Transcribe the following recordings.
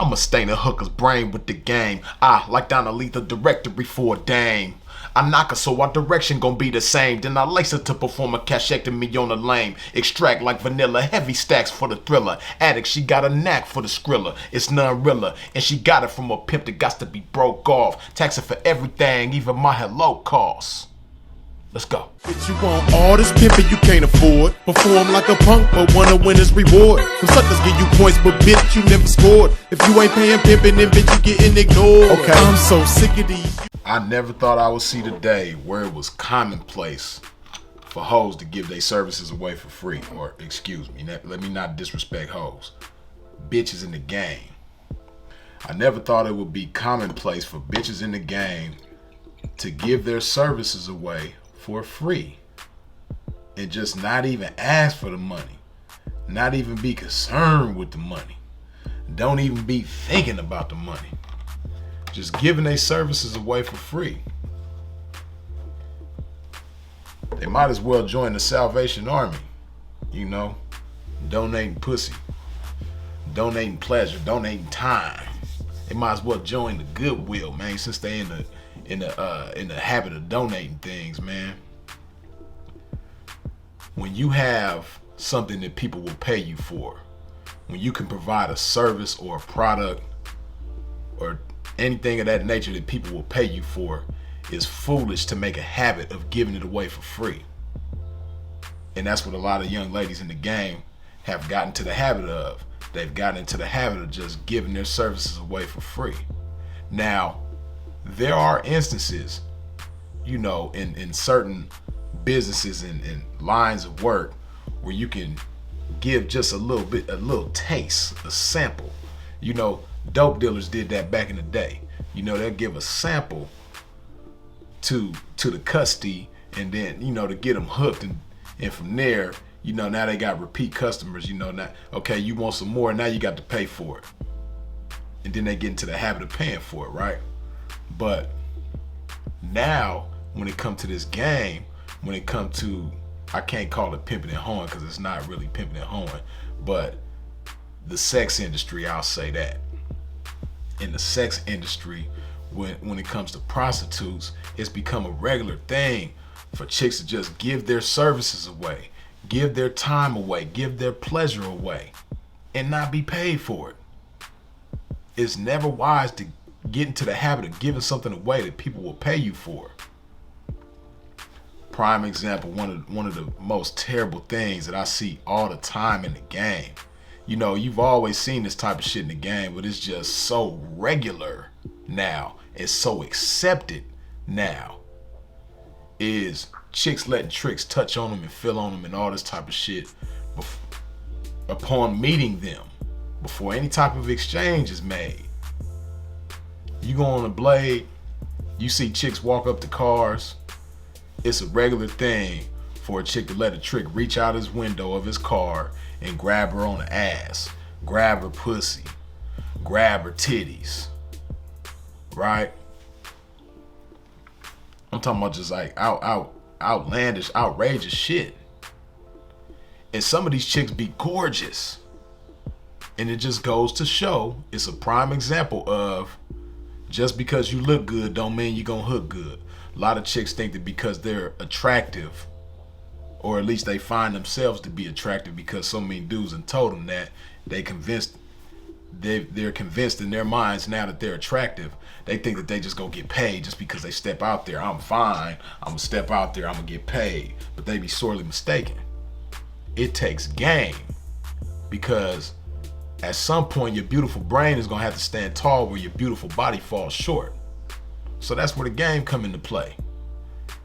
I'ma stain a hooker's brain with the game. Like down a lethal directory for a dame. I knock her so our direction gon' be the same. Then I lace her to perform a cachectomy on the lame. Extract like vanilla, heavy stacks for the thriller. Addict, she got a knack for the skrilla. It's none realer, and she got it from a pimp that got to be broke off. Taxing for everything, even my hello costs. Let's go. Bitch, you want all this pimpin' you can't afford. Perform like a punk, but wanna win his reward. Some suckers give you points, but bitch, you never scored. If you ain't paying pimpin', then bitch, you getting ignored. Okay. I'm so sick of these. I never thought I would see the day where it was commonplace for hoes to give their services away for free. Or, excuse me, let me not disrespect hoes. Bitches in the game. I never thought it would be commonplace for bitches in the game to give their services away for free and just not even ask for the money, not even be concerned with the money, don't even be thinking about the money, just giving their services away for free. They might as well join the Salvation Army, you know, donating pussy, donating pleasure, donating time. They might as well join the Goodwill, man, since they in the habit of donating things, man. When you have something that people will pay you for, when you can provide a service or a product or anything of that nature that people will pay you for, it's foolish to make a habit of giving it away for free. And that's what a lot of young ladies in the game have gotten to the habit of. They've gotten into the habit of just giving their services away for free. Now, there are instances, you know, in certain businesses and lines of work where you can give just a little taste, a sample. You know, dope dealers did that back in the day. You know, they'll give a sample to the custody, and then, you know, to get them hooked, and from there, you know, now they got repeat customers. You know, now, okay, you want some more, now you got to pay for it. And then they get into the habit of paying for it, right? But now, when it comes to this game, when it comes to, I can't call it pimping and hoeing because it's not really pimping and hoeing, but the sex industry, I'll say that. In the sex industry, when it comes to prostitutes, it's become a regular thing for chicks to just give their services away, give their time away, give their pleasure away, and not be paid for it. It's never wise to get into the habit of giving something away that people will pay you for. Prime example, one of the most terrible things that I see all the time in the game. You know, you've always seen this type of shit in the game, but it's just so regular now. It's so accepted now. Is chicks letting tricks touch on them and feel on them and all this type of shit upon meeting them, before any type of exchange is made. You go on a blade, you see chicks walk up to cars. It's a regular thing for a chick to let a trick reach out his window of his car and grab her on the ass, grab her pussy, grab her titties, right? I'm talking about just like outlandish, outrageous shit. And some of these chicks be gorgeous. And it just goes to show, it's a prime example of just because you look good don't mean you're gonna hook good. A lot of chicks think that because they're attractive, or at least they find themselves to be attractive because so many dudes have told them that, they're convinced in their minds now that they're attractive. They think that they just gonna get paid just because they step out there. I'm fine, I'm gonna step out there, I'm gonna get paid. But they be sorely mistaken. It takes game, because at some point your beautiful brain is gonna have to stand tall where your beautiful body falls short. So that's where the game come into play.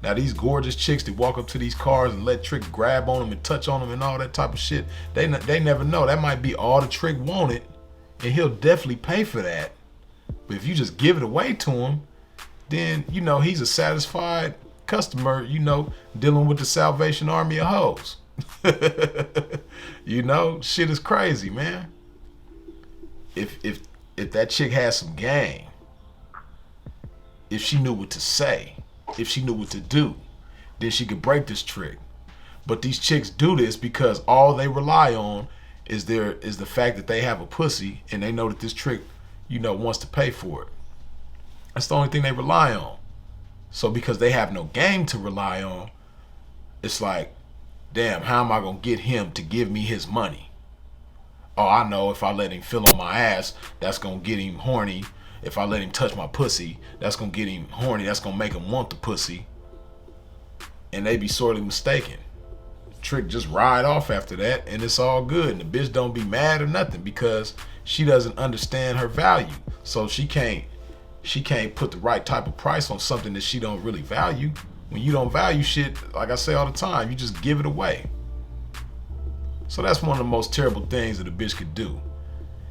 Now these gorgeous chicks that walk up to these cars and let Trick grab on them and touch on them and all that type of shit, they never know. That might be all the Trick wanted, and he'll definitely pay for that. But if you just give it away to him, then, you know, he's a satisfied customer, you know, dealing with the Salvation Army of hoes. You know, shit is crazy, man. If that chick has some game, if she knew what to say, if she knew what to do, then she could break this trick. But these chicks do this because all they rely on is the fact that they have a pussy, and they know that this trick wants to pay for it. That's the only thing they rely on. So because they have no game to rely on, it's like, damn, how am I gonna get him to give me his money? Oh, I know if I let him feel on my ass, that's gonna get him horny. If I let him touch my pussy, that's gonna get him horny. That's gonna make him want the pussy. And they be sorely mistaken. Trick just ride off after that, and it's all good. And the bitch don't be mad or nothing because she doesn't understand her value. So she can't put the right type of price on something that she don't really value. When you don't value shit, like I say all the time, you just give it away. So that's one of the most terrible things that a bitch could do,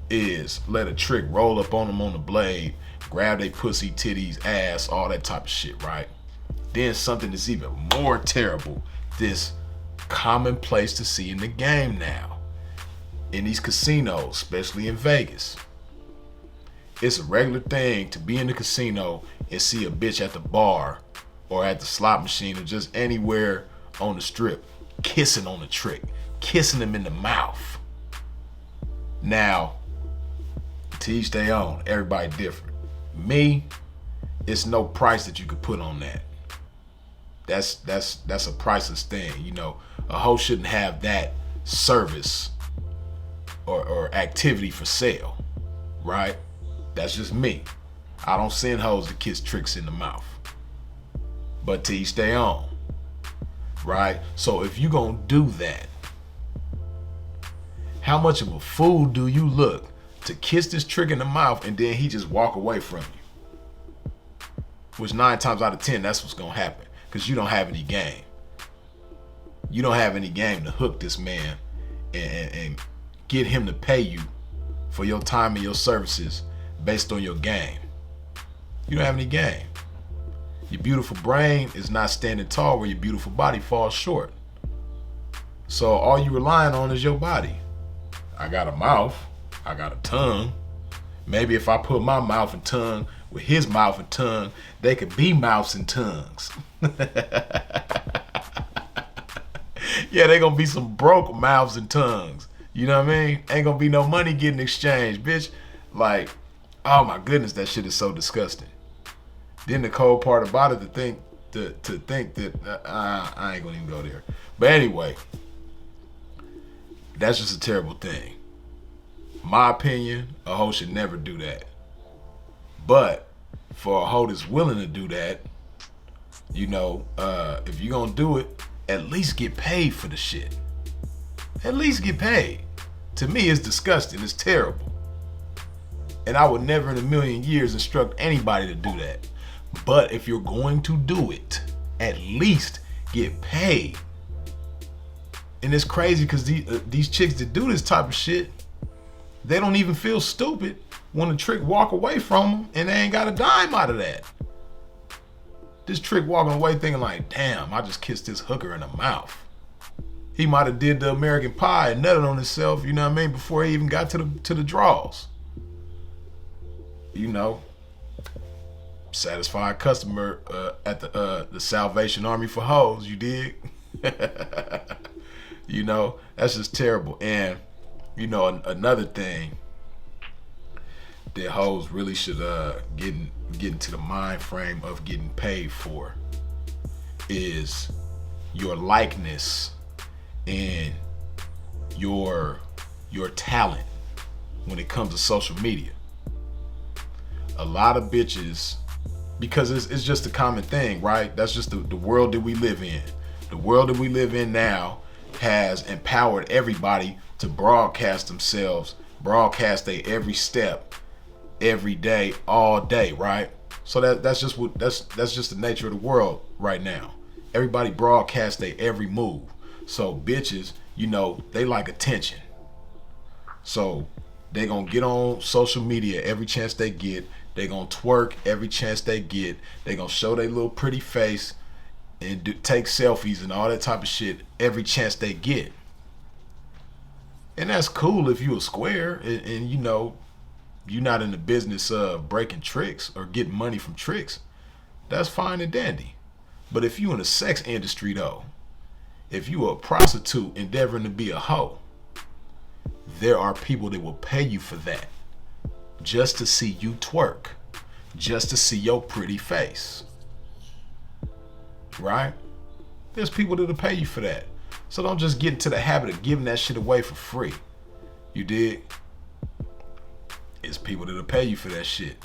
is let a trick roll up on them on the blade, grab their pussy, titties, ass, all that type of shit, right? Then something that's even more terrible, this commonplace to see in the game now, in these casinos, especially in Vegas. It's a regular thing to be in the casino and see a bitch at the bar or at the slot machine or just anywhere on the strip kissing on the trick, kissing them in the mouth. Now, to each their own, everybody different. Me, it's no price that you could put on that. That's a priceless thing. A hoe shouldn't have that service or activity for sale, right? That's just me. I don't send hoes to kiss tricks in the mouth. But to each their own, right? So if you gonna do that, how much of a fool do you look to kiss this trick in the mouth and then he just walk away from you? Which 9 times out of 10, that's what's gonna happen, because you don't have any game. You don't have any game to hook this man and get him to pay you for your time and your services based on your game. You don't have any game. Your beautiful brain is not standing tall where your beautiful body falls short. So all you relying on is your body. I got a mouth, I got a tongue. Maybe if I put my mouth and tongue with his mouth and tongue, they could be mouths and tongues. Yeah, they gonna be some broke mouths and tongues. You know what I mean? Ain't gonna be no money getting exchanged, bitch. Like, oh my goodness, that shit is so disgusting. Then the cold part about it, to think that I ain't gonna even go there. But anyway, that's just a terrible thing. My opinion, a hoe should never do that. But for a hoe that's willing to do that, if you're gonna do it, at least get paid for the shit. At least get paid. To me, it's disgusting. It's terrible. And I would never in a million years instruct anybody to do that. But if you're going to do it, at least get paid. And it's crazy because these chicks that do this type of shit, they don't even feel stupid when a trick walk away from them and they ain't got a dime out of that. This trick walking away thinking like, damn, I just kissed this hooker in the mouth. He might have did the American Pie and nutted on himself, you know what I mean, before he even got to the draws. Satisfied customer at the Salvation Army for hoes, you dig? That's just terrible. And another thing that hoes really should get into the mind frame of getting paid for is your likeness and your talent when it comes to social media. A lot of bitches, because it's just a common thing, right? That's just the world that we live in. The world that we live in now has empowered everybody to broadcast themselves, broadcast their every step, every day, all day, right? So that's just the nature of the world right now. Everybody broadcasts their every move. So bitches, they like attention. So they gonna get on social media every chance they get. They gonna twerk every chance they get. They gonna show their little pretty face and take selfies and all that type of shit every chance they get. And that's cool if you a square and you're not in the business of breaking tricks or getting money from tricks. That's fine and dandy. But if you in the sex industry though, if you a prostitute endeavoring to be a hoe, there are people that will pay you for that. just to see you twerk, just to see your pretty face, right? There's people that'll pay you for that. So don't just get into the habit of giving that shit away for free. You dig? It's people that'll pay you for that shit.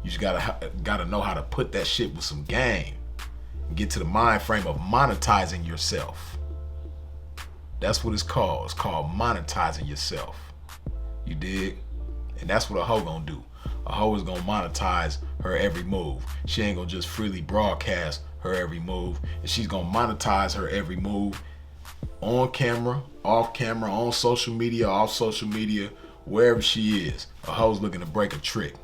You just gotta know how to put that shit with some game. Get to the mind frame of monetizing yourself. That's what it's called. It's called monetizing yourself. You dig? And that's what a hoe gonna do. A hoe is gonna monetize her every move. She ain't gonna just freely broadcast her every move. And she's gonna monetize her every move on camera, off camera, on social media, off social media, wherever she is. A hoe's looking to break a trick.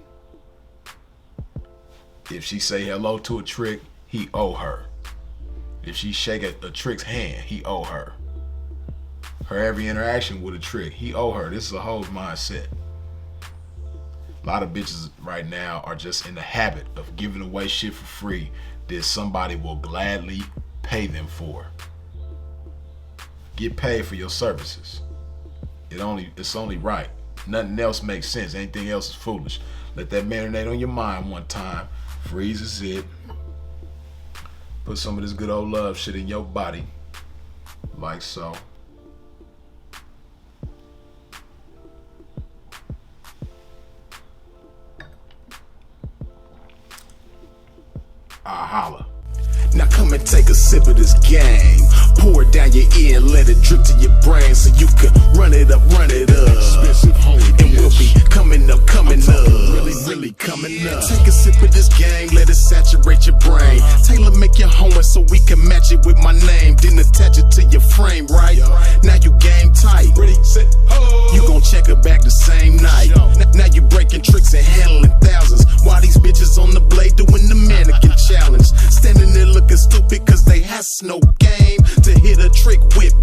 If she say hello to a trick, he owe her. If she shake a trick's hand, he owe her. Her every interaction with a trick, he owe her. This is a hoe's mindset. A lot of bitches right now are just in the habit of giving away shit for free that somebody will gladly pay them for. Get paid for your services. It's only right. Nothing else makes sense. Anything else is foolish. Let that marinate on your mind one time. Freezes it. Put some of this good old love shit in your body. Like so. I holla. Now come and take a sip of this game. Pour it down your ear and let it drip to your brain so you can run it up, run it up. And we'll be coming up, really coming up. Take a sip of this game, let it saturate your brain. Taylor, make your homework so we can match it with my name. Then attach it to your frame, right? Now you game tight. You gon' check her back the same night. Now you breaking tricks and handling thousands. While these bitches on the blade doing the mannequin challenge. Standing there looking stupid cause they has no game to hit a trick with